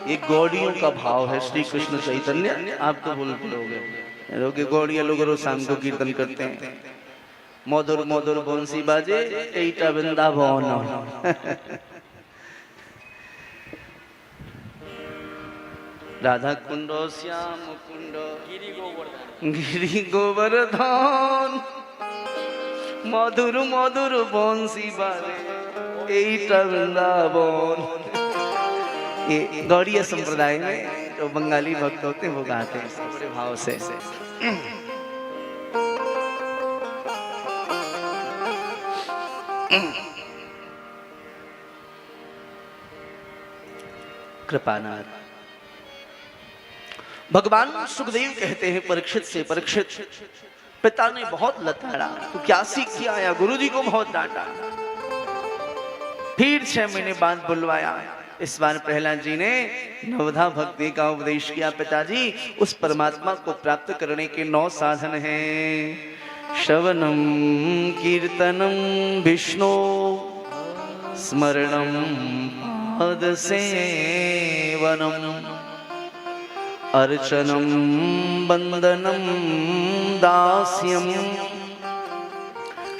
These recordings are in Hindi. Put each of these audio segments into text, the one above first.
ये गौड़ियों का भाव है। श्री कृष्ण चैतन्य आप तो बोलोगे गौड़िया लोग रोज शाम को कीर्तन करते हैं, मधुर मधुर बंसी बाजे एटा वृंदावन। राधा कुंड श्याम कुंड गिरी गोवर्धन मधुर मधुर बंसी बाजे एटा वृंदावन। ये गौड़ीय संप्रदाय में जो बंगाली भक्त होते हैं वो गाते हैं बड़े भाव से। कृपानाथ भगवान सुखदेव कहते हैं परीक्षित से, परीक्षित पिता ने बहुत लताड़ा, तो क्या सीख के आया? गुरुजी को बहुत डांटा, फिर 6 महीने बाद बुलवाया। इस बार प्रहलाद जी ने नवधा भक्ति का उपदेश किया। पिताजी, उस परमात्मा को प्राप्त करने के 9 साधन हैं। श्रवणम कीर्तनम विष्णु स्मरणम पद सेवनम अर्चनम वंदनम दास्यम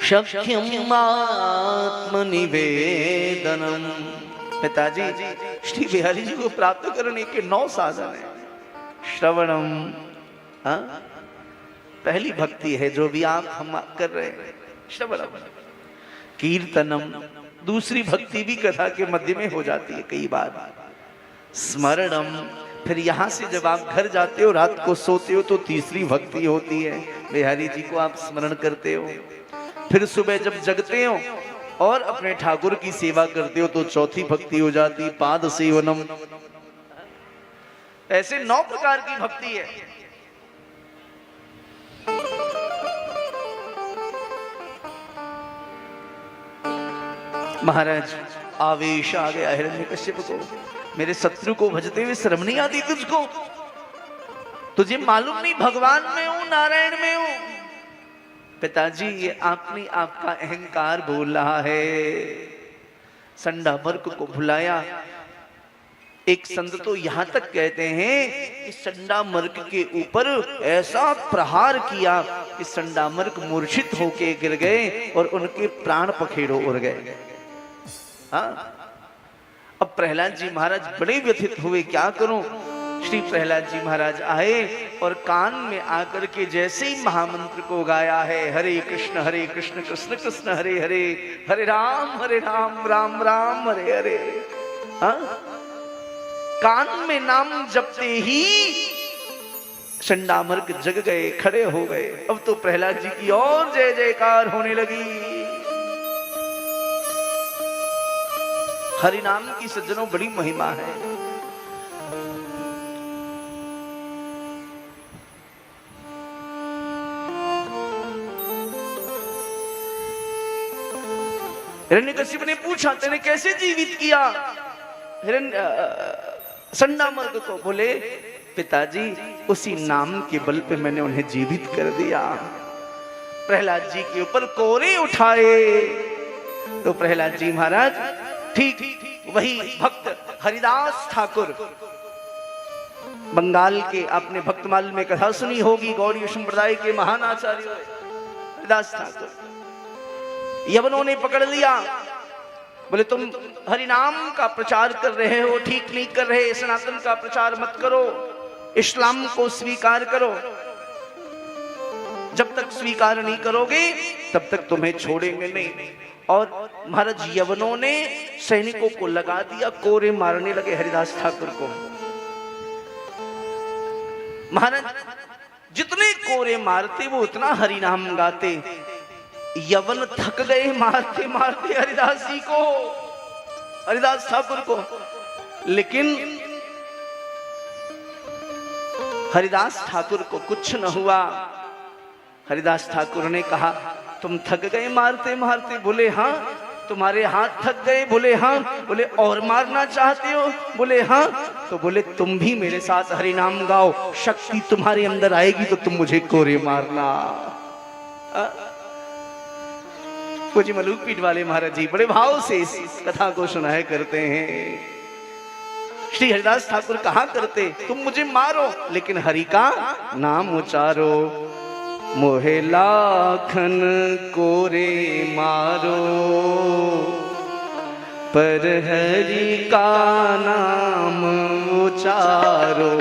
शक्यम आत्मनिवेदनम। पिताजी, श्री बिहारी जी को प्राप्त करने के 9 साधन है। श्रवणम, पहली भक्ति है जो भी हम कर रहे हैं, श्रवणम। कीर्तनम, दूसरी भक्ति भी कथा के मध्य में हो जाती है कई बार। स्मरणम, फिर यहाँ से जब आप घर जाते हो, रात को सोते हो, तो तीसरी भक्ति होती है, बिहारी जी को आप स्मरण करते हो। फिर सुबह जब जगते हो और अपने ठाकुर की सेवा करते हो, तो चौथी भक्ति हो जाती पाद सेवनम। ऐसे 9 प्रकार की भक्ति है। महाराज, आवेश आ गया हिरण्यकश्यप को, मेरे शत्रु को भजते हुए शर्म नहीं आती तुझको? तुझे मालूम नहीं भगवान में हूं, नारायण में हूं? पिताजी, ये आपने आपका अहंकार बोल रहा है। संडामर्क को भुलाया। एक संत तो यहां तक कहते हैं कि संडामर्क के ऊपर ऐसा प्रहार किया कि संडामर्क मूर्छित होके गिर गए और उनके प्राण पखेड़ों उड़ गए। हाँ, अब प्रहलाद जी महाराज बड़े व्यथित हुए, क्या करूं? श्री प्रहलाद जी महाराज आए और कान में आकर के जैसे ही महामंत्र को गाया है, हरे कृष्ण कृष्ण कृष्ण हरे हरे, हरे राम राम राम हरे हरे। हाँ, कान में नाम जपते ही संडामर्क जग गए, खड़े हो गए। अब तो प्रहलाद जी की और जय जयकार होने लगी। हरि नाम की सज्जनों बड़ी महिमा है। हिरण्यकशिप ने पूछा, तेने कैसे जीवित किया संडामर्क को? बोले, पिताजी, उसी नाम के बल पे मैंने उन्हें जीवित कर दिया। प्रहलाद जी के ऊपर कोरे उठाए तो प्रहलाद जी महाराज ठीक वही भक्त हरिदास ठाकुर, बंगाल के, आपने भक्तमाल में कथा सुनी होगी, गौड़ीय संप्रदाय के महान आचार्य हरिदास ठाकुर, यवनों ने पकड़ लिया। बोले, तुम हरिनाम का प्रचार कर रहे हो, ठीक नहीं कर रहे, सनातन का प्रचार मत करो, इस्लाम को स्वीकार करो। जब तक स्वीकार नहीं करोगे तब तक तुम्हें छोड़ेंगे नहीं। और महाराज यवनों ने सैनिकों को लगा दिया, कोरे मारने लगे हरिदास ठाकुर को। महाराज जितने कोरे मारते वो उतना हरिनाम गाते। यवन थक गए मारते मारते हरिदास जी को, हरिदास ठाकुर को। लेकिन हरिदास ठाकुर को कुछ न हुआ। हरिदास ठाकुर ने कहा, तुम थक गए मारते मारते? बोले हाँ। तुम्हारे हाथ थक गए? बोले हाँ। बोले और मारना चाहते हो? बोले हाँ। तो बोले, तुम भी मेरे साथ हरिनाम गाओ, शक्ति तुम्हारे अंदर आएगी तो तुम मुझे कोरे मारना। जी मलूक पीठ वाले महाराज जी बड़े भाव से इस कथा को सुनाया करते हैं। श्री हरिदास ठाकुर कहा करते, तुम मुझे मारो लेकिन हरि का नाम उचारो। मोहे लाखन कोरे मारो, पर हरि का नाम उचारो।